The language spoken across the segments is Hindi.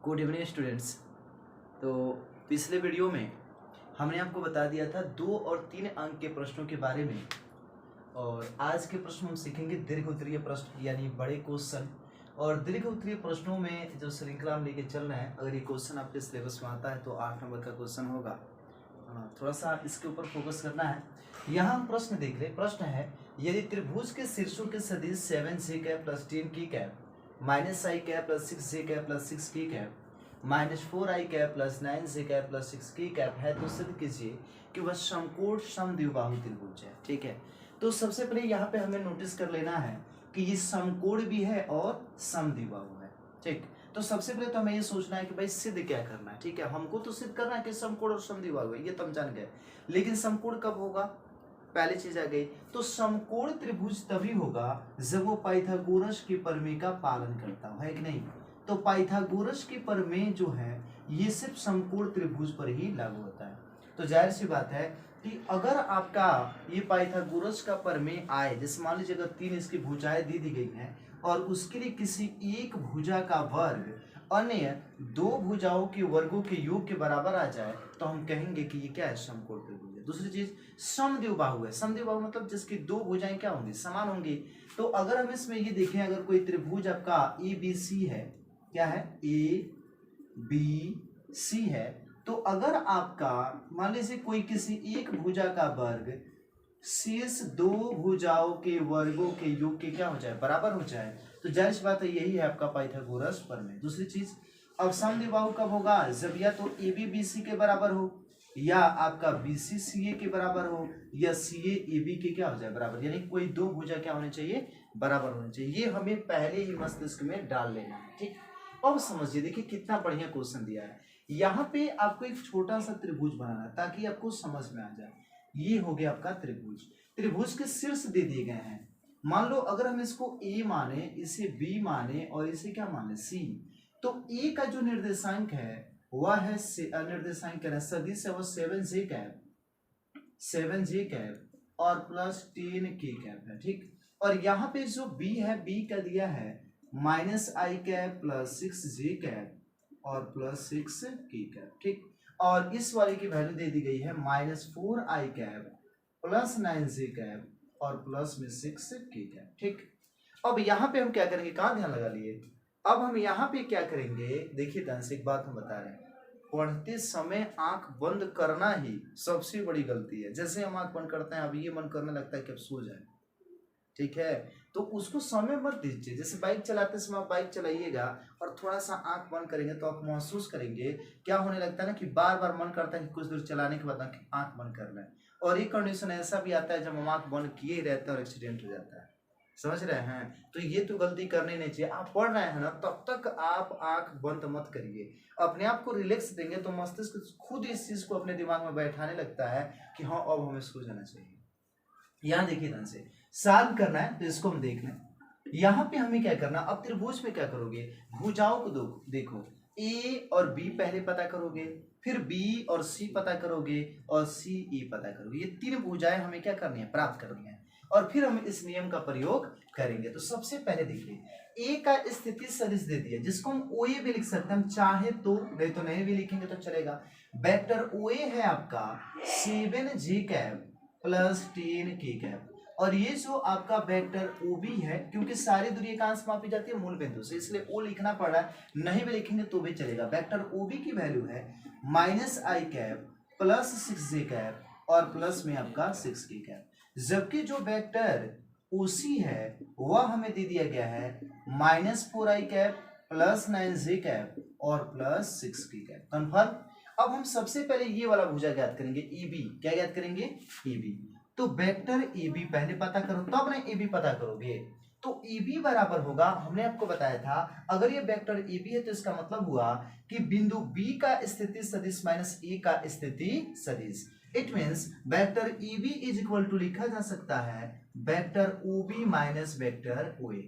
Good evening students. तो पिछले वीडियो में हमने आपको बता दिया था 2 और 3 अंक के प्रश्नों के बारे में, और आज के प्रश्न हम सीखेंगे दीर्घ उत्तरीय प्रश्न यानी बड़े क्वेश्चन। और दीर्घ उत्तरीय प्रश्नों में जो श्रृंखला हम लेके चल रहे हैं, अगर ये क्वेश्चन आपके सिलेबस में आता है तो 8 नंबर का क्वेश्चन होगा। थोड़ा सा इसके ऊपर फोकस करना है। यहाँ हम प्रश्न देख ले। प्रश्न है, यदि त्रिभुज के शीर्षों के सदिश 7j cap plus 10k cap minus i cap plus 6j cap plus 6k cap minus 4i cap plus 9j cap plus 6k cap है तो सिद्ध कीजिए कि वह समकोण समद्विबाहु त्रिभुज है। ठीक है, तो सबसे पहले यहाँ पे हमें नोटिस कर लेना है कि ये समकोण भी है और समद्विबाहु है। ठीक, तो सबसे पहले तो हमें ये सोचना है कि भाई सिद्ध क्या करना है। ठीक है, हमको तो सिद्ध करना है कि समकोण और समद्विबाहु है, ये तो हम जान गए, लेकिन समकोण कब होगा, पहली चीज आ गई। तो समकोण त्रिभुज तभी होगा जब वो पाइथागोरस के प्रमेय का पालन करता है कि नहीं। तो पाइथागोरस के प्रमेय जो है ये सिर्फ समकोण त्रिभुज पर ही लागू होता है। तो जाहिर सी बात है कि अगर आपका ये पाइथागोरस का प्रमेय आए, जैसे मान लीजिए अगर 3 इसकी भुजाएं दे दी गई हैं और उसके लिए किसी एक भुजा का वर्ग अन्य 2 भुजाओं के वर्गों के योग के बराबर आ जाए तो हम कहेंगे कि ये क्या है, समकोण त्रिभुज है। दूसरी चीज समद्विबाहु है। समद्विबाहु मतलब जिसकी 2 भुजाएं क्या होंगी, समान होंगी। तो अगर हम इसमें ये देखें, अगर कोई त्रिभुज आपका ABC है, क्या है, ABC है, तो अगर आपका मान लीजिए कोई किसी एक भुजा का वर्ग शेष 2 भुजाओं के वर्गों के योग के क्या हो जाए, बराबर हो जाए, तो जाहिर सी बात है यही है आपका पाइथागोरस प्रमेय। दूसरी चीज, अब समद्विबाहु कब होगा, जब या तो AB BC के बराबर हो, या आपका BC CA के बराबर हो, या CA AB के क्या हो जाए, बराबर, यानी कोई 2 भुजा क्या होने चाहिए, बराबर होने चाहिए। ये हमें पहले ही मस्तिष्क में डाल लेना है। ठीक, अब समझिए, देखिए कितना बढ़िया क्वेश्चन दिया है। यहाँ पे आपको एक छोटा सा त्रिभुज बनाना है ताकि आपको समझ में आ जाए। ये हो गया आपका त्रिभुज। त्रिभुज के शीर्ष दे दिए गए हैं। मान लो अगर हम इसको A माने, इसे B माने और इसे क्या माने, C, तो A का जो निर्देशांक है वह है निर्देशांक क्या है, सदिश है वो 7j कैप और प्लस 10k कैप है। ठीक, और यहाँ पे जो B है, B का दिया है minus i cap plus 6j cap और प्लस 6k कैप। ठीक, और इस वाले की वैल्यू दे दी गई है minus 4i cap plus 9j cap और प्लस में 6k कैप। ठीक, अब यहाँ पे हम क्या करेंगे, कहाँ ध्यान लगा लिए, अब हम यहाँ पे क्या करेंगे, देखिए ध्यान से, एक बात हम बता रहे हैं, पढ़ते समय आंख बंद करना ही सबसे बड़ी गलती है। जैसे हम आंख बंद करते हैं, अब ये मन करने लगता है कि अब सो जाए। ठीक है, तो उसको समय मत दीजिए। जैसे बाइक चलाते समय आप बाइक चलाइएगा और थोड़ा सा आंख बंद करेंगे तो आप महसूस करेंगे क्या होने लगता है ना, कि बार बार मन करता है कि कुछ दूर चलाने के बाद आंख बंद कर लें। और एक कंडीशन ऐसा भी आता है जब हम आंख बंद किए रहते हैं और एक्सीडेंट हो जाता है। समझ रहे हैं, तो ये तो गलती करनी नहीं चाहिए। आप पढ़ रहे हैं ना, तब तक आप आंख बंद मत करिए, अपने आप को रिलैक्स देंगे तो मस्तिष्क खुद इस चीज को अपने दिमाग में बैठाने लगता है कि हाँ अब हमें सो जाना चाहिए। यहाँ देखिए ध्यान से, सॉल्व करना है तो इसको हम देख लें। यहाँ पे हमें क्या करना, अब त्रिभुज में क्या करोगे, भुजाओं को देखो, A और B पहले पता करोगे, फिर B और C पता करोगे और C E पता करोगे। ये 3 भुजाएं हमें क्या करनी है, प्राप्त करनी है, और फिर हम इस नियम का प्रयोग करेंगे। तो सबसे पहले देखिए, A का स्थिति सदिश दे दिया जिसको हम OA भी लिख सकते हैं, हम चाहे तो, नहीं तो नहीं भी लिखेंगे तो चलेगा। वेक्टर OA है आपका 7j cap plus 10k cap, और ये जो आपका वेक्टर OB है, क्योंकि सारी दूरी एकांश मापी जाती है मूल बिंदु से, इसलिए O लिखना पड़ रहा है, नहीं भी लिखेंगे तो भी चलेगा। वेक्टर OB की वैल्यू है minus i cap plus 6j cap और प्लस में आपका 6k कैप, जबकि जो वेक्टर OC है वह हमें दे दिया गया है minus 4i cap plus 9j cap और प्लस 6k कैप। कन्फर्म। अब हम सबसे पहले ये वाला भुजा ज्ञात करेंगे, EB। क्या ज्ञात करेंगे, EB। तो वेक्टर AB पहले पता करो तब ना AB पता करोगे। तो AB बराबर होगा, हमने आपको बताया था, अगर ये वेक्टर AB है तो इसका मतलब हुआ कि बिंदु B का स्थिति सदिश माइनस A का स्थिति सदिश। It means vector EB is equal to लिखा जा सकता है vector OB minus vector OA।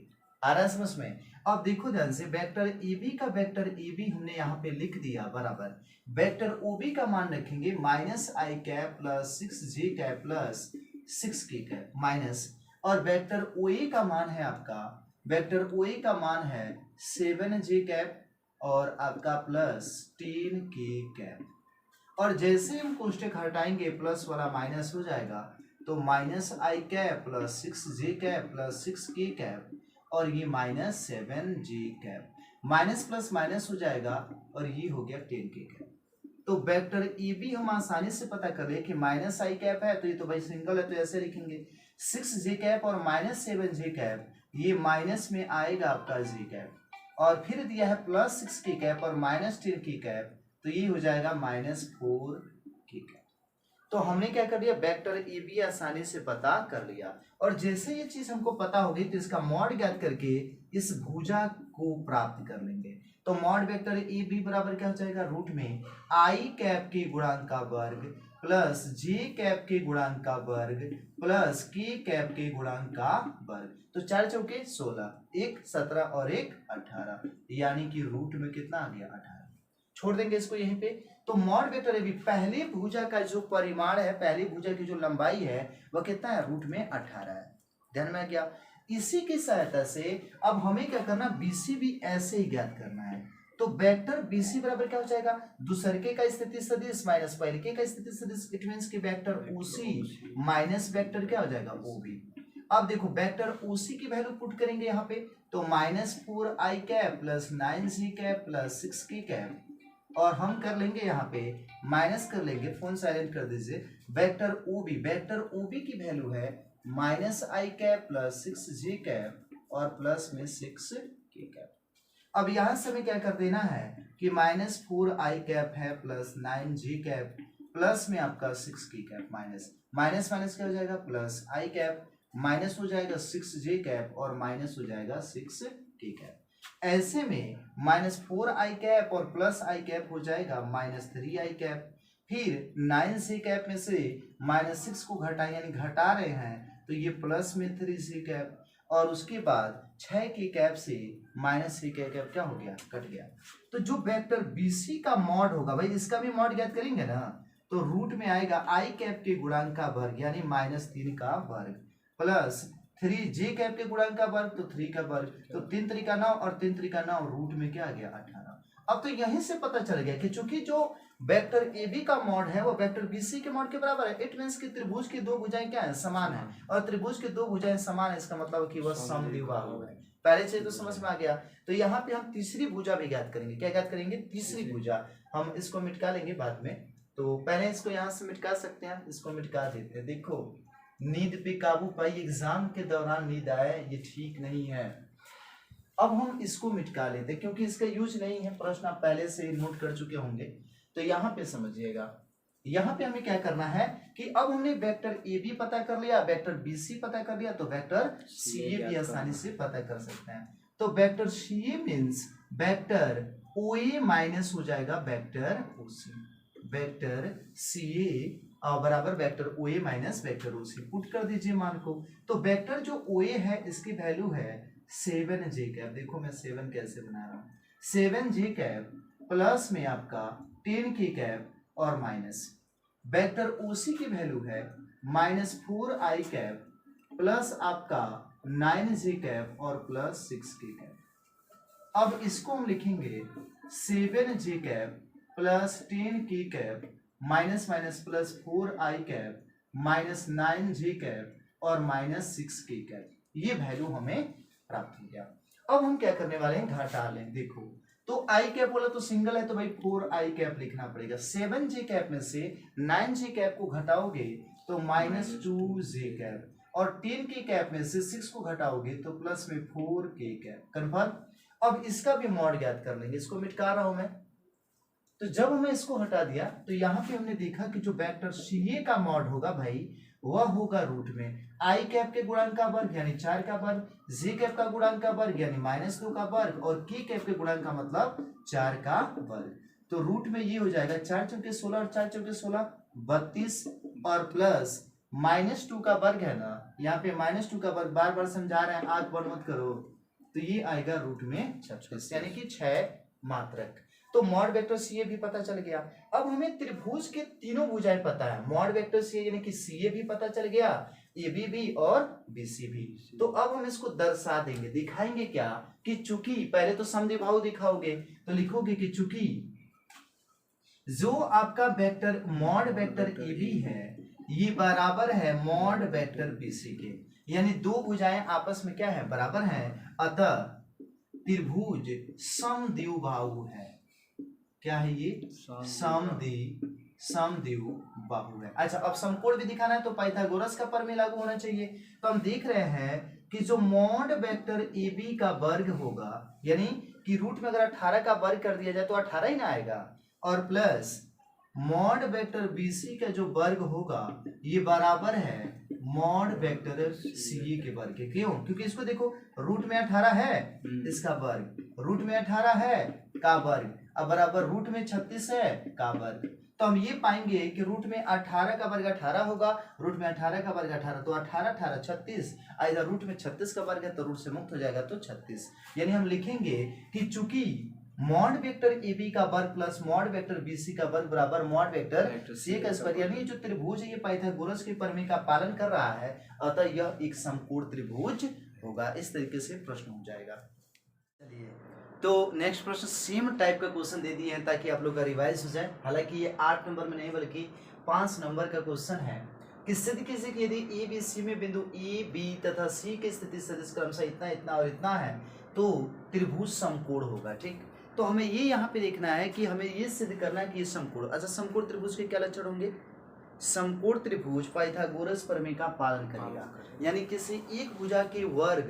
आ रहा है समझ में। अब देखो ध्यान से, वेक्टर AB का वेक्टर AB हमने यहाँ पे लिख दिया बराबर, वेक्टर OB का मान रखेंगे minus i cap plus 6j cap plus 6k cap minus, और वेक्टर OA का मान है आपका, वेक्टर OA का मान है 7j कैप और आपका प्लस 10k कैप। और जैसे हम कोष्टक हटाएंगे प्लस वाला माइनस हो जाएगा, तो minus i cap plus 6j cap plus 6k cap और ये minus 7j cap, minus plus minus हो जाएगा और ये हो गया 10k कैप। तो वेक्टर ए बी हम आसानी से पता कर ले कि माइनस आई कैप है तो ये तो भाई सिंगल है तो ऐसे लिखेंगे, 6j कैप और माइनस 7j कैप, ये माइनस में आएगा आपका j कैप, और फिर दिया है प्लस 6k कैप और माइनस 10k कैप, तो ये हो जाएगा माइनस 4k कैप। तो हमने क्या कर लिया, वेक्टर ए बी आसानी से पता कर लिया। और जैसे ये चीज हमको पता होगी तो इसका मॉड ज्ञात करके इस भुजा को प्राप्त कर लेंगे। तो मॉड वेक्टर ए बी बराबर क्या हो जाएगा, रूट में आई कैप के गुणांक का वर्ग प्लस जे कैप के गुणांक का वर्ग प्लस के कैप के गुणांक का वर्ग। तो 4 चौके 16, 1 17 और 1 18, यानी कि रूट में कितना आ गया 18। छोड़ देंगे इसको यहीं पे। तो मॉड वेक्टर ए बी पहली भुजा का जो परिमाण है, पहली भुजा की जो लंबाई है वह कितना है, रूट में 18 है। ध्यान में क्या, इसी की सहायता से अब हमें क्या करना, बीसी भी ऐसे ही ज्ञात करना है। तो वेक्टर बीसी बराबर क्या हो जाएगा, दूसरके का स्थिति सदिश माइनस पहलके का स्थिति सदिश, इट मींस कि वेक्टर ओसी माइनस वेक्टर क्या हो जाएगा ओबी। अब देखो वेक्टर ओसी की वैल्यू पुट करेंगे यहाँ पे, तो minus 4i cap plus 9j cap plus 6k cap, और हम कर लेंगे यहाँ पे माइनस कर लेंगे, फोन साइलेंट कर दीजिए, वेक्टर ओबी की वैल्यू है minus i cap plus 6j cap और प्लस में 6k कैप। अब यहां से हमें क्या कर देना है कि माइनस 4i कैप है प्लस 9j कैप प्लस में आपका 6k cap, minus minus minus क्या हो जाएगा, प्लस आई कैप, माइनस हो जाएगा 6j कैप और माइनस हो जाएगा 6k कैप। ऐसे में माइनस 4i कैप और प्लस आई कैप हो जाएगा माइनस 3i कैप। फिर 9j कैप में से माइनस 6 को घटाएं, यानी घटा रहे हैं, तो ये प्लस में 3j कैप, और उसके बाद 6k कैप से माइनस 3k कैप क्या हो गया, कट गया। तो जो वेक्टर बीसी का मॉड होगा भाई, इसका भी मॉड ज्ञात करेंगे ना, तो रूट में आएगा आई कैप के गुणांक का वर्ग यानी माइनस 3 का वर्ग प्लस 3j कैप के गुणांक का वर्ग तो 3 का वर्ग, तो 3 3 का 9 और 3 3 का 9, रूट में क्या आ गया 18। अब तो यहीं से पता चल गया कि चूंकि जो वेक्टर ए बी का मॉड है वो वेक्टर बीसी के मॉड के बराबर है। इट मींस कि त्रिभुज की दो भुजाएं क्या है, समान है, और त्रिभुज की दो भुजाएं समान है, इसका मतलब कि वह समद्विबाहु है। पहले से तो समझ में आ गया। तो यहाँ पे हम तीसरी भुजा भी ज्ञात करेंगे। क्या ज्ञात करेंगे, तीसरी भुजा। हम इसको मिटका लेंगे बाद में, तो पहले इसको यहाँ से मिटका सकते हैं, इसको मिटका देते हैं। देखो नींद पे काबू पाई, एग्जाम के दौरान नींद आए ये ठीक नहीं है। अब हम इसको मिटका लेते हैं क्योंकि इसका यूज नहीं है, प्रश्न आप पहले से नोट कर चुके होंगे। तो यहाँ पे समझिएगा, यहाँ पे हमें क्या करना है कि अब हमने वेक्टर ए बी पता कर लिया, वेक्टर बी सी पता कर लिया, तो वेक्टर सी ए भी आसानी से पता कर सकते हैं। तो वेक्टर सी ए मीन्स वेक्टर ओ ए माइनस हो जाएगा वेक्टर ओ सी, वेक्टर सी ए बराबर वेक्टर ओ ए माइनस वेक्टर ओ सी। पुट कर दीजिए मान को। तो वेक्टर जो ओ ए है इसकी वैल्यू है 7j कैप। देखो मैं 7 कैसे बना रहा हूँ, 7j कैप प्लस में आपका 10k कैप और माइनस वेक्टर ओसी की वैल्यू है माइनस 4i कैप प्लस आपका 9j कैप और प्लस 6k कैप। अब इसको हम लिखेंगे 7j cap plus 10k cap minus minus plus 4i cap minus 9j cap और माइनस 6k कैप। ये वैल्यू हमें प्राप्त हो गया। अब हम क्या करने वाले हैं, घटा लें। देखो तो आई कैप बोला तो सिंगल है तो भाई 4i कैप लिखना पड़ेगा। 7j कैप में से 9j कैप को घटाओगे तो माइनस 2j कैप, और 10k कैप में से 6 को घटाओगे तो प्लस में 4k कैप। कन्फर्म। अब इसका भी मॉड ज्ञात कर लेंगे, इसको मिटका रहा हूं मैं। तो जब हमें इसको हटा दिया तो यहाँ पे हमने देखा कि जो वेक्टर सी ए का मॉड होगा भाई वह होगा रूट में आई कैप के गुणांक का वर्ग यानी 4 का वर्ग, जे कैप का गुणांक का वर्ग यानी -2 का वर्ग, और के कैप के गुणांक का मतलब 4 का वर्ग। तो रूट में ये हो जाएगा 4 चौके 16 और 4 चौके 16 32 और प्लस -2 का वर्ग है ना, यहाँ पे -2 का वर्ग बार बार समझा रहे हैं, आग बंद मत करो। तो ये आएगा रूट में 36 यानी कि 6 मात्रक। तो मॉड वेक्टर सी ए भी पता चल गया। अब हमें त्रिभुज के तीनों भुजाएं पता है, मॉड वेक्टर सी ए यानी कि सी ए भी पता चल गया, ए बी भी और बी सी भी। तो अब हम इसको दर्शा देंगे, दिखाएंगे क्या कि चूंकि पहले तो समद्विबाहु दिखाओगे, तो लिखोगे कि चूंकि जो आपका vector mod vector A B है ये बराबर है मॉड वेक्टर बी सी के, यानी दो भुजाएं आपस में क्या है, बराबर हैं, अतः त्रिभुज समद्विबाहु है। क्या है ये, समद्विबाहु है। अच्छा, अब समकोण भी दिखाना है तो पाइथागोरस का प्रमेय लागू होना चाहिए। तो हम देख रहे हैं कि जो मॉड वेक्टर ए बी का वर्ग होगा, यानी कि रूट में अगर 18 का वर्ग कर दिया जाए तो 18 ही ना आएगा, और plus mod vector B C का जो वर्ग होगा ये बराबर है मॉड वेक्टर सी के वर्ग के। क्यों? क्योंकि इसको देखो, रूट में 18 है इसका वर्ग, रूट में 18 है का वर्ग, अब बराबर रूट में 36 है का वर्ग। तो हम ये पाएंगे कि रूट में 18 का वर्ग 18 होगा, रूट में 18 का वर्ग 18, तो 18 18 36, इधर रूट में 36 का वर्ग है तो रूट से मुक्त हो जाएगा तो 36। यानी हम लिखेंगे कि चूंकि मॉड वेक्टर ए बी का वर्ग plus mod vector B C का वर्ग बराबर मॉड वेक्टर सी का स्क्वायर, यानी जो त्रिभुज है ये पाइथागोरस के प्रमेय का पालन कर रहा है, अतः यह एक समकोण त्रिभुज होगा। इस तरीके से प्रश्न हो जाएगा। चलिए, तो नेक्स्ट प्रश्न सेम टाइप का क्वेश्चन दे दिए हैं ताकि आप लोग का रिवाइज हो जाए। हालांकि ये 8 नंबर में नहीं बल्कि 5 नंबर का क्वेश्चन है। किस स्थिति किसी की यदि ए बी सी में बिंदु ए बी तथा सी की स्थिति सदिश क्रमशः इतना इतना और इतना है तो त्रिभुज समकोण होगा। ठीक, तो हमें ये यहाँ पे देखना है कि हमें ये सिद्ध करना है कि ये समकोण। अच्छा, समकोण त्रिभुज के क्या लक्षण होंगे? समकोण त्रिभुज पाइथागोरस प्रमेय का पालन करेगा, यानी किसी एक भुजा के वर्ग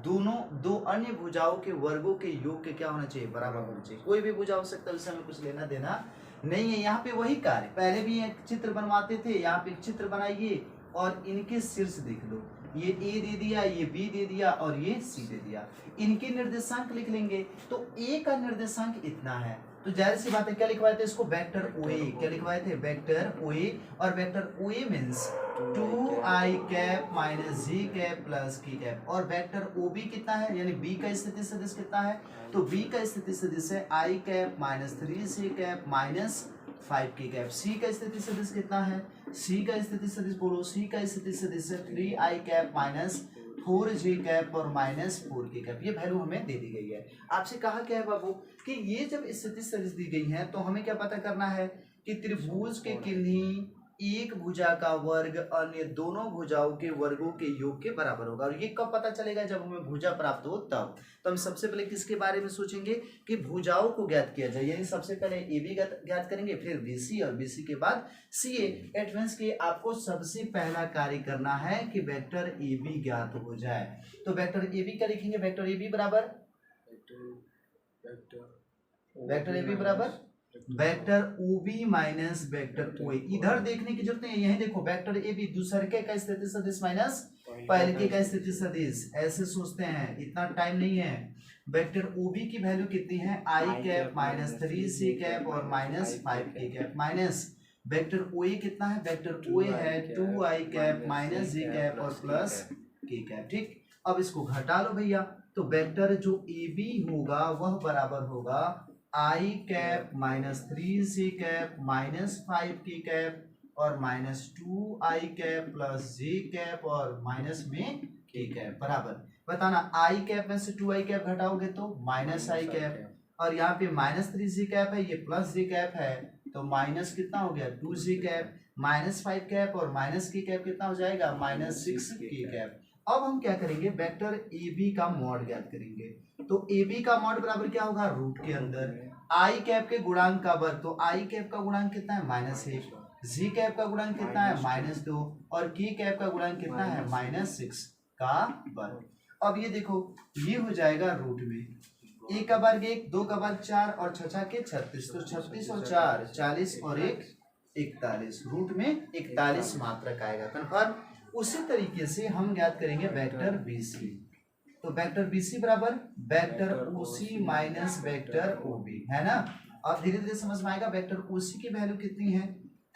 दो अन्य भुजाओं के वर्गों के योग के क्या होना चाहिए, बराबर होना चाहिए। कोई भी भुजा हो सकता है, उससे हमें कुछ लेना देना नहीं है। यहाँ पे वही कार्य, पहले भी एक चित्र बनवाते थे, यहाँ पे एक चित्र बनाइए और इनके शीर्ष देख लो, ये ए दे दिया, ये बी दे दिया और ये सी दे दिया। इनके निर्देशांक लिख लेंगे, तो ए का निर्देशांक इतना है, तो जाहिर सी बात है क्या लिखवाए थे इसको, वेक्टर ओए। क्या लिखवाए थे, वेक्टर ओए। और वेक्टर ओए मींस 2i कैप माइनस जी कैप प्लस की कैप। और वेक्टर ओबी कितना है, यानी बी का स्थिति सदिश कितना है, तो बी का स्थिति सदिश है i cap minus 3c cap minus 5 की कैप। सी का स्थिति सदिश कितना है, सी का स्थिति सदिश बोलो, सी का स्थिति सदिश है 3i cap minus 4j cap और माइनस 4 की कैप। ये वैल्यू हमें दे दी गई है। आपसे कहा क्या है बाबू कि ये जब स्थिति सदिश दी गई है तो हमें क्या पता करना है कि त्रिभुज के किन्हीं एक भुजा का वर्ग अन्य दोनों भुजाओं के वर्गों के योग के बराबर होगा। और ये कब पता चलेगा, जब हमें भुजा प्राप्त हो तब। तो हम सबसे पहले किसके बारे में सोचेंगे कि भुजाओं को ज्ञात किया जाए, यानी सबसे पहले ए बी ज्ञात करेंगे, फिर बी सी और बी सी के बाद सी ए। एट मींस कि आपको सबसे पहला कार्य करना है कि वेक्टर ए बी ज्ञात हो जाए। तो वेक्टर ए बी का लिखेंगे, वेक्टर ए बी बराबर वेक्टर ए बी बराबर वेक्टर ओबी माइनस वेक्टर ओए। इधर देखने की जरूरत नहीं है, यही देखो वेक्टर ए बी दूसरे का स्थिति सदिश माइनस पहले का स्थिति सदिश, ऐसे सोचते हैं, इतना टाइम नहीं है। वेक्टर ओबी की वैल्यू कितनी है, आई कैप माइनस 3c कैप और माइनस 5 की कैप, माइनस वेक्टर ओए कितना है, वेक्टर ओए है 2i कैप माइनस जी कैप और प्लस की कैप। ठीक, अब इसको घटा लो भैया, तो वेक्टर जो ए बी होगा वह बराबर होगा i cap minus 3c cap minus 5 की कैप और minus 2i cap plus j cap और माइनस में k कैप बराबर। बताना i कैप में से 2i कैप घटाओगे तो माइनस i कैप, और यहाँ पे माइनस 3c कैप है, ये प्लस j कैप है, तो माइनस कितना हो गया 2j कैप, माइनस 5 कैप और माइनस की कैप कितना हो जाएगा माइनस 6 की कैप। अब हम क्या करेंगे, वेक्टर ए बी का मॉड ज्ञात करेंगे। तो ए बी का मॉड बराबर क्या होगा, रूट के अंदर आई कैप के गुणांक का वर्ग, तो आई कैप का गुणांक कितना है -1, जी कैप का गुणांक कितना है -2 और की कैप का गुणांक कितना है -6 का वर्ग। अब ये देखो, ये हो जाएगा रूट में 1 का वर्ग 1, 2 का वर्ग 4 और 6 के 36, तो 36 और 4 40 और 1 41, रूट में 41 मात्रक आएगा। कन्फर्म। उसी तरीके से हम ज्ञात करेंगे वेक्टर बी सी। तो वेक्टर बी सी बराबर वेक्टर ओ सी माइनस वेक्टर ओ बी, है ना। अब धीरे धीरे समझ में आएगा। वेक्टर ओ सी की वैल्यू कितनी है,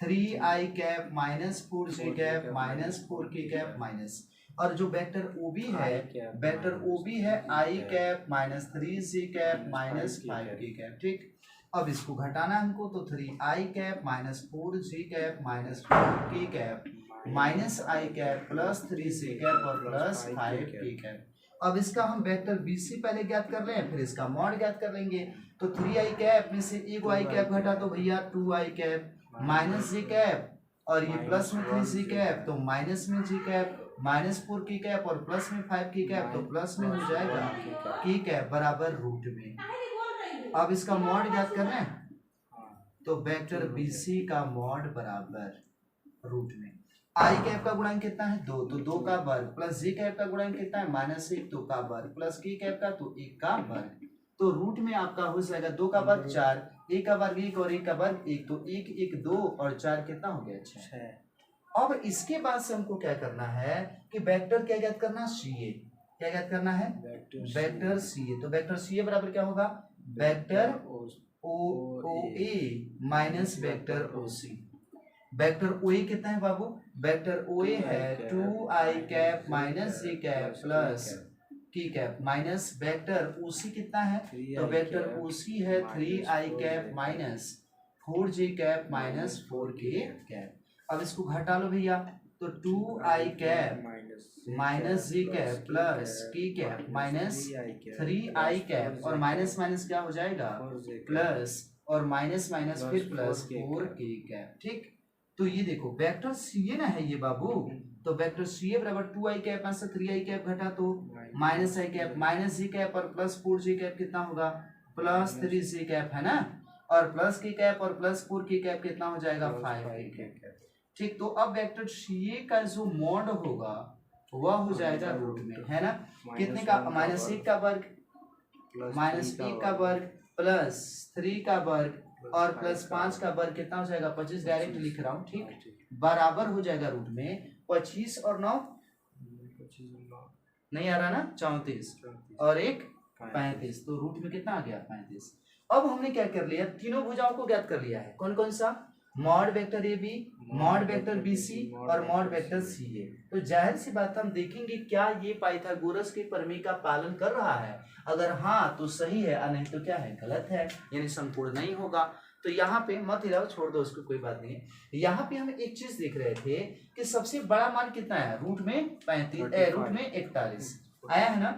3i cap minus 4j cap minus 4 की कैप माइनस, और जो वेक्टर ओ बी है, वेक्टर ओ बी है i cap minus 3c cap minus 5 की कैप। ठीक, अब इसको घटाना हमको, तो 3i cap minus 4j cap minus 4k cap minus i cap plus 3j cap और प्लस 5k कैप। अब इसका हम वेक्टर BC पहले ज्ञात कर लें, फिर इसका मॉड ज्ञात कर लेंगे। तो 3i कैप में से एक i कैप घटा तो भैया 2i cap minus j cap, और ये प्लस में 3j कैप तो माइनस में j cap minus 4k cap और प्लस में 5k कैप तो प्लस में हो जाएगा k कैप बराबर रूट में। अब इसका मॉड ज्ञात कर लें, तो वेक्टर BC का मॉड बराबर रूट में i कैप का गुणांक कितना है 2, तो 2 का वर्ग प्लस j कैप का गुणांक कितना है -1, तो का वर्ग प्लस k कैप का तो 1 का वर्ग, तो रूट में आपका हो जाएगा 2 का वर्ग 4, 1 का वर्ग 1 और 1 का वर्ग 1, तो 1 1 2 और 4 कितना हो गया 6। अब इसके बाद से हमको क्या करना है कि वेक्टर क्या ज्ञात करना CA, क्या ज्ञात करना है वेक्टर CA। तो वेक्टर CA बराबर क्या होगा vector OA minus vector OC। Vector OA कितना है बाबू, वेक्टर OA है 2i cap minus j cap plus k cap minus vector OC कितना है, तो वेक्टर OC है 3i cap minus 4j cap minus 4k cap. अब इसको घटा लो भैया, तो 2i cap minus j cap plus k cap minus 3i cap और माइनस माइनस क्या हो जाएगा प्लस, और माइनस माइनस फिर प्लस 4k कैप। ठीक, तो ये देखो वेक्टर CA ना है ये बाबू, तो वेक्टर CA बराबर 2i कैप में से 3i कैप घटा तो minus i cap minus j cap और प्लस 4j कैप कितना होगा प्लस 3j कैप है ना, और प्लस k कैप और प्लस 4k कैप कितना हो जाएगा 5k कैप। ठीक, तो अब वेक्टर CA का जो मॉड होगा वह हो जाएगा रूट में, है ना, कितने का -1 का वर्ग -1 का वर्ग प्लस 3 का वर्ग और प्लस 5 का वर्ग कितना हो जाएगा 25, डायरेक्ट लिख रहा हूँ। ठीक, बराबर हो जाएगा रूट में 25 और 9 नहीं आ रहा ना 34 और 1 35, तो रूट में कितना आ गया 35। अब हमने क्या कर लिया, तीनों भुजाओं को ज्ञात कर लिया है। कौन कौन सा, mod vector AB, mod vector BC और मॉड वेक्टर CA। तो जाहिर सी बात हम देखेंगे क्या ये पाइथागोरस के प्रमेय का पालन कर रहा है, अगर हाँ तो सही है और नहीं तो क्या है गलत है, यानी संपूर्ण नहीं होगा। तो यहाँ पे मत हिलाओ, छोड़ दो उसको, कोई बात नहीं है। यहाँ पे हम एक चीज देख रहे थे कि सबसे बड़ा मान कितना है, रूट में 35 रूट में 41 आया है ना।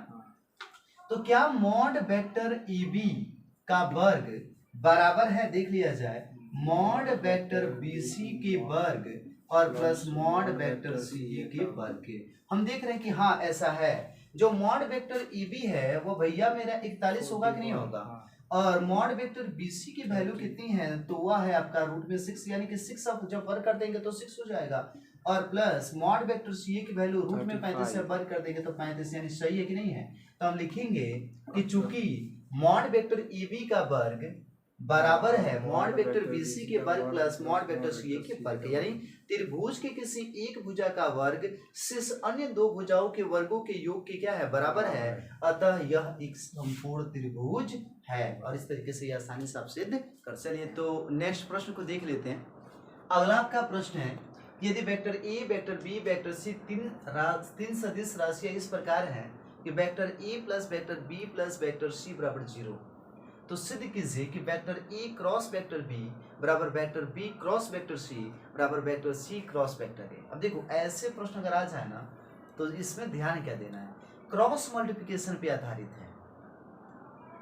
तो क्या मॉड वेक्टर AB का वर्ग बराबर है, देख लिया जाए, मॉड वेक्टर BC के वर्ग और प्लस मॉड वेक्टर CA के वर्ग के। हम देख रहे हैं कि हाँ ऐसा है, जो मॉड वेक्टर EB है वो भैया मेरा 41 होगा कि नहीं होगा, और मॉड वेक्टर BC की वैल्यू कितनी है, तो वह है आपका रूट में 6, यानी कि 6 अब जब वर्ग कर देंगे तो 6 हो जाएगा, और प्लस मॉड वेक्टर CA की वैल्यू रूट में 35 से वर्ग कर देंगे तो 35, यानी सही है कि नहीं है। तो हम लिखेंगे कि चूंकि मॉड वेक्टर EB का वर्ग बराबर है मॉड वेक्टर BC के वर्ग प्लस मॉड वेक्टर CA के वर्ग, यानी त्रिभुज के किसी एक भुजा का वर्ग शेष अन्य दो भुजाओं के वर्गों के योग के क्या है बराबर है, अतः यह एक संपूर्ण त्रिभुज है। और इस तरीके से यह आसानी से आप सिद्ध कर। चलिए तो नेक्स्ट प्रश्न को देख लेते हैं। अगला आपका प्रश्न है, यदि vector A, vector B, vector C तीन सदिश राशियां इस प्रकार हैं कि vector A plus vector B plus vector C बराबर 0, तो सिद्ध कीजिए कि vector A cross vector B बराबर vector B cross vector C बराबर vector C cross vector A। अब देखो ऐसे प्रश्न अगर आ जाए ना तो इसमें ध्यान क्या देना है, क्रॉस मल्टीप्लिकेशन पे आधारित है।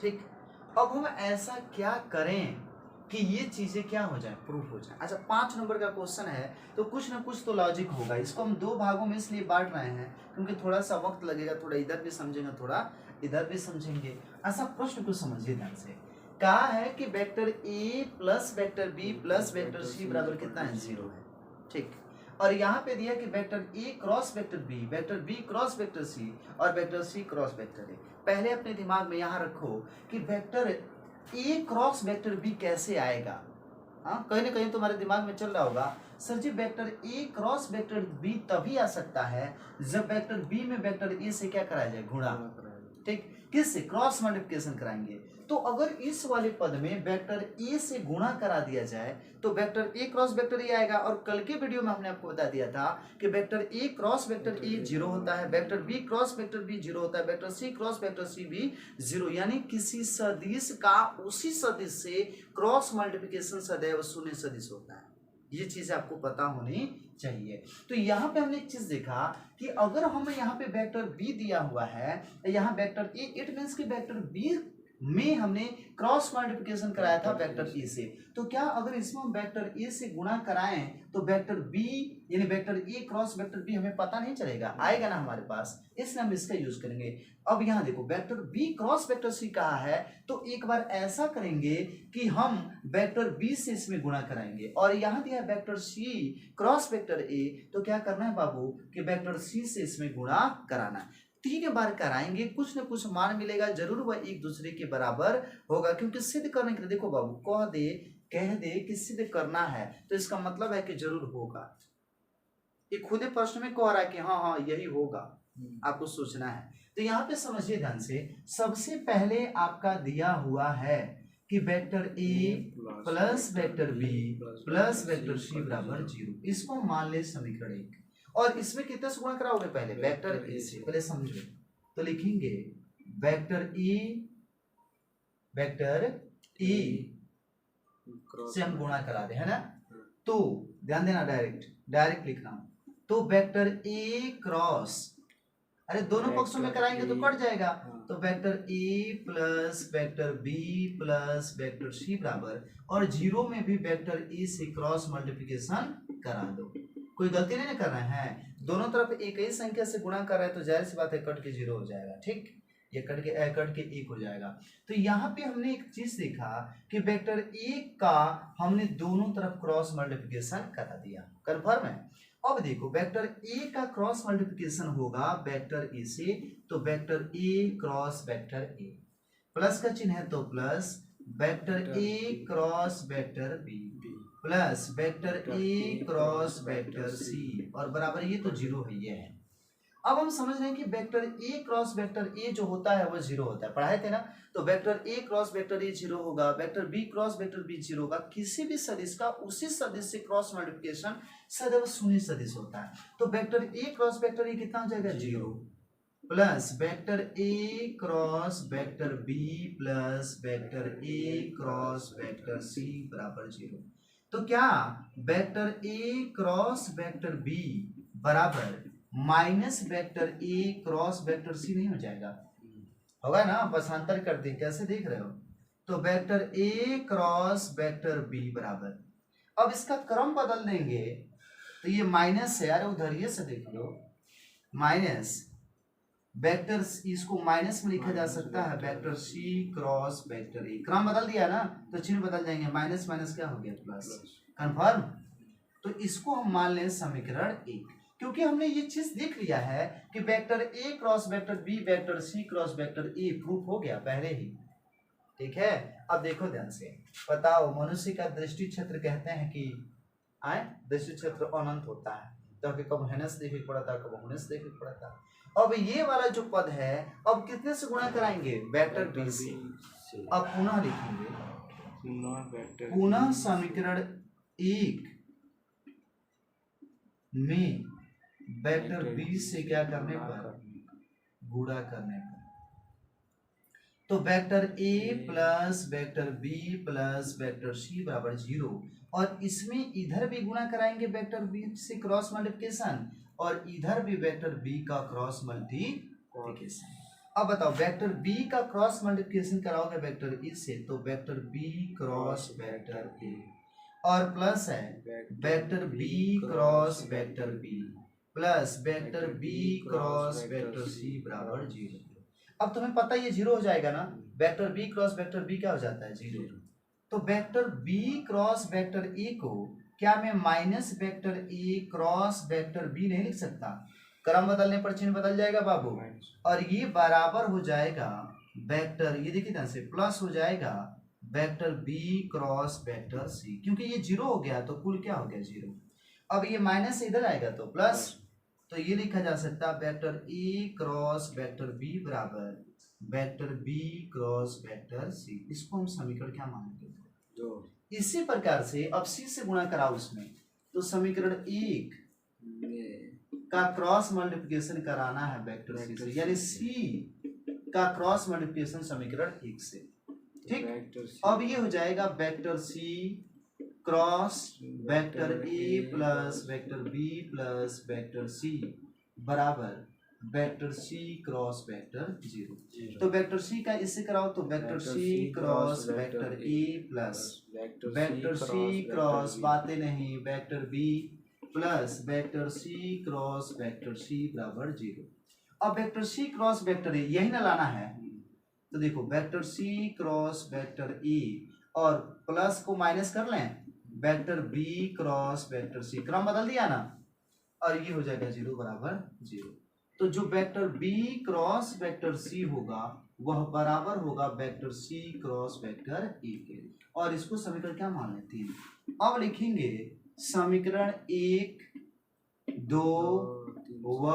ठीक, अब हम ऐसा क्या करें कि ये चीजें क्या हो जाए, प्रूफ हो जाए। अच्छा 5 नंबर का क्वेश्चन है तो कुछ ना कुछ तो लॉजिक होगा। इसको हम 2 भागों में इसलिए बांट रहे हैं क्योंकि थोड़ा सा वक्त लगेगा, थोड़ा इधर भी समझेंगे थोड़ा इधर भी समझेंगे। ऐसा प्रश्न को समझिए ध्यान से। कहा है कि vector A plus vector B plus vector C बराबर कितना है 0 है। ठीक, और यहाँ पे दिया कि vector A cross vector B, vector B cross vector C और vector C cross vector A। पहले अपने दिमाग में यहाँ रखो कि vector A cross vector B कैसे आएगा। हाँ, कहीं ना कहीं तुम्हारे दिमाग में चल रहा होगा sir ji vector A cross vector B तभी आ सकता है जब वेक्टर B में वेक्टर A से क्या कराया जाए, गुणा। ठीक, किससे, क्रॉस मल्टीप्लिकेशन कराएंगे। तो अगर इस वाले पद में वेक्टर ए से गुणा करा दिया जाए तो वेक्टर ए क्रॉस वेक्टर ए आएगा। और कल के वीडियो में हमने आपको बता दिया था कि vector A cross vector A 0 होता है, vector B cross vector B 0 होता है, vector C cross vector C भी 0, यानी किसी सदिश का उसी सदिश से क्रॉस मल्टीप्लिकेशन सदैव शून्य सदिश होता है। ये चीज आपको पता होनी चाहिए। तो यहाँ पे हमने एक चीज देखा कि अगर हमें यहाँ पे वेक्टर बी दिया हुआ है, यहाँ वेक्टर ए, इट मीन्स कि वेक्टर बी में हमने क्रॉस मल्टीप्लिकेशन कराया था वेक्टर ए से, तो क्या अगर इसमें हम वेक्टर ए से गुणा कराएं तो वेक्टर बी यानी वेक्टर ए क्रॉस वेक्टर बी हमें पता नहीं चलेगा, आएगा ना हमारे पास, इसलिए हम इसका यूज करेंगे। अब यहाँ देखो vector B cross vector C कहा है, तो एक बार ऐसा करेंगे कि हम वेक्टर बी से इसमें गुणा कराएंगे, और यहाँ दिया vector C cross vector A, तो क्या करना है बाबू कि वेक्टर सी से इसमें गुणा कराना है। 3 बार कराएंगे, कुछ न कुछ मान मिलेगा जरूर, वह एक दूसरे के बराबर होगा, क्योंकि सिद्ध करने के लिए देखो बाबू कह दे कि सिद्ध करना है तो इसका मतलब है कि जरूर होगा। ये खुद ही प्रश्न में कह रहा है कि हाँ यही होगा, आपको सोचना है। तो यहाँ पे समझिए ध्यान से, सबसे पहले आपका दिया हुआ है कि vector A plus vector B plus vector सी बराबर 0, इसको मान ले समीकरण 1, और इसमें कितने से गुणा कराओगे, पहले वेक्टर ए से, पहले समझो। तो लिखेंगे वेक्टर ए से हम गुणा करा दे, है ना। तो ध्यान देना, डायरेक्ट लिख रहा हूं। तो वेक्टर ए क्रॉस, अरे दोनों पक्षों में कराएंगे तो कट जाएगा, तो vector A plus vector B plus vector सी बराबर, और 0 में भी वेक्टर ए से क्रॉस मल्टीप्लिकेशन करा दो। कोई गलती नहीं करना है, दोनों तरफ एक ही संख्या से गुणा कर रहे हैं तो जाहिर सी बात है कट के 0 हो जाएगा, ठीक, ये कट के 1 हो जाएगा। तो यहाँ पे हमने एक चीज देखा कि वेक्टर ए का हमने दोनों तरफ क्रॉस मल्टीप्लिकेशन करा दिया, कन्फर्म है। अब देखो वेक्टर ए का क्रॉस मल्टीप्लिकेशन होगा वेक्टर ए से, तो vector A cross vector A, plus का चिन्ह है तो प्लस, वेक्टर ए cross vector B plus vector ए क्रॉस वेक्टर सी, और बराबर ये तो 0 है, ये है। अब हम समझ रहे हैं कि वेक्टर ए क्रॉस वेक्टर ए जो होता है वो 0 होता है, पढ़ाए थे ना। तो vector A cross vector A 0 होगा, vector B cross vector B 0 होगा, किसी भी सदिश का उसी सदिश से क्रॉस मल्टीप्लिकेशन सदैव शून्य सदिश होता है। तो vector A cross vector a कितना हो जाएगा, 0, प्लस वेक्टर ए cross vector B plus vector ए क्रॉस वेक्टर सी बराबर 0। तो क्या वेक्टर ए क्रॉस वेक्टर बी बराबर माइनस वेक्टर ए क्रॉस वेक्टर सी नहीं हो जाएगा, होगा ना, बसांतर कर दे, कैसे देख रहे हो। तो वेक्टर ए क्रॉस वेक्टर बी बराबर, अब इसका क्रम बदल देंगे तो ये माइनस है, यार उधर से देख लो, माइनस वेक्टर, इसको माइनस में लिखा जा सकता है vector C cross vector A, क्रम बदल दिया ना तो चिन्ह बदल जाएंगे, माइनस माइनस क्या हो गया प्लस, कन्फर्म। तो इसको हम मान लें समीकरण 1, क्योंकि हमने ये चीज देख लिया है कि vector A cross vector B vector C cross vector A proof हो गया पहले ही, ठीक है। अब देखो ध्यान से, बताओ मनुष्य का दृष्टि क्षेत्र कहते हैं कि दृष्टि क्षेत्र अनंत होता है, तो कब हेनस देखिए पड़ा था, कब होनेस देखिए पड़ा था। अब ये वाला जो पद है, अब कितने से गुणा कराएंगे, वेक्टर बी से। अब पुनः लिखेंगे, पुनः समीकरण 1 में वेक्टर बी से क्या करने पर, गुणा करने पर, तो vector A plus vector B plus vector सी बराबर 0, और इसमें इधर भी गुणा कराएंगे वेक्टर बी से क्रॉस मल्टीप्लिकेशन, और इधर भी वेक्टर बी का क्रॉस मल्टीप्लिकेशन। अब बताओ वेक्टर बी का क्रॉस मल्टीप्लिकेशन कराओगे वेक्टर ए से, तो vector B cross vector A, और प्लस है vector B cross vector B plus vector B cross vector सी बराबर 0। अब तुम्हें पता है ये 0 हो जाएगा ना, vector B cross vector B क्या हो जाता है, 0। तो vector B cross vector A को क्या मैं माइनस वेक्टर ए क्रॉस वेक्टर बी नहीं लिख सकता, क्रम बदलने पर चिन्ह बदल जाएगा बाबू, और ये बराबर हो जाएगा वेक्टर, ये देखिए ध्यान से, प्लस हो जाएगा vector B cross vector C, क्योंकि ये 0 हो गया तो कुल क्या हो गया 0। अब ये माइनस इधर आएगा तो प्लस, तो ये लिखा जा सकता है वेक्टर ए क्रॉस वेक्टर बी बराबर vector B cross vector c, इसको हम समीकरण क्या मानेंगे? दो। इसी प्रकार से अब सी से गुणा कराओ उसमें, तो समीकरण 1 का क्रॉस मल्टीप्लिकेशन कराना है वेक्टर सी से, यानी सी का क्रॉस मल्टीप्लिकेशन समीकरण 1 से, ठीक। अब ये हो जाएगा vector C cross vector A plus vector B plus vector सी बराबर वेक्टर सी क्रॉस वेक्टर 0। तो वेक्टर सी का इससे कराओ तो vector C cross vector A plus vector C cross बातें नहीं vector B plus vector C cross vector सी बराबर 0। अब vector C cross vector A यही ना लाना है, तो देखो vector C cross vector A और प्लस को माइनस कर लें vector B cross vector C, क्रम बदल दिया ना, और ये हो जाएगा 0 बराबर 0। तो जो vector B cross vector C होगा वह बराबर होगा vector C cross vector A के, और इसको समीकरण क्या मान लेते हैं? अब लिखेंगे समीकरण 1 2 व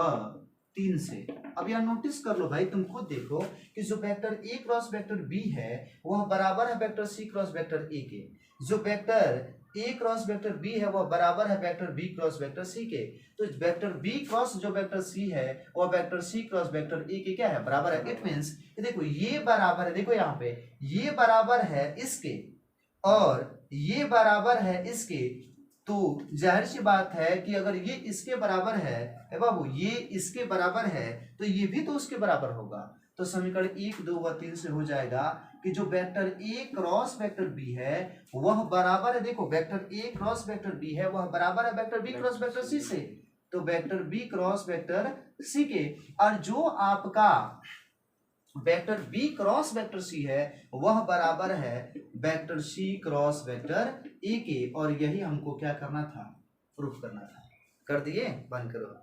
3 से। अब यहाँ नोटिस कर लो भाई, तुम खुद देखो कि जो वेक्टर ए क्रॉस वेक्टर बी है वह बराबर है vector C cross vector A के, जो वेक्टर ए क्रॉस वेक्टर बी है वह बराबर है vector B cross vector C के, तो वेक्टर बी क्रॉस जो वेक्टर सी है वह vector C cross vector A के क्या है? बराबर है। इट मींस देखो ये बराबर है, देखो यहाँ पे ये बराबर है इसके और ये बराबर है इसके, तो जाहिर सी बात है कि अगर ये इसके बराबर है बाबू, ये इसके बराबर है तो ये भी तो उसके बराबर होगा। तो समीकरण 1 2 व 3 से हो जाएगा कि जो वेक्टर ए क्रॉस वेक्टर बी है वह बराबर है, देखो वेक्टर ए क्रॉस वेक्टर बी है वह बराबर है vector B cross vector C से, तो vector B cross vector C के, और जो आपका vector B cross vector C है वह बराबर है vector C cross vector A के, और यही हमको क्या करना था? प्रूफ करना था। कर दिए? बंद करो।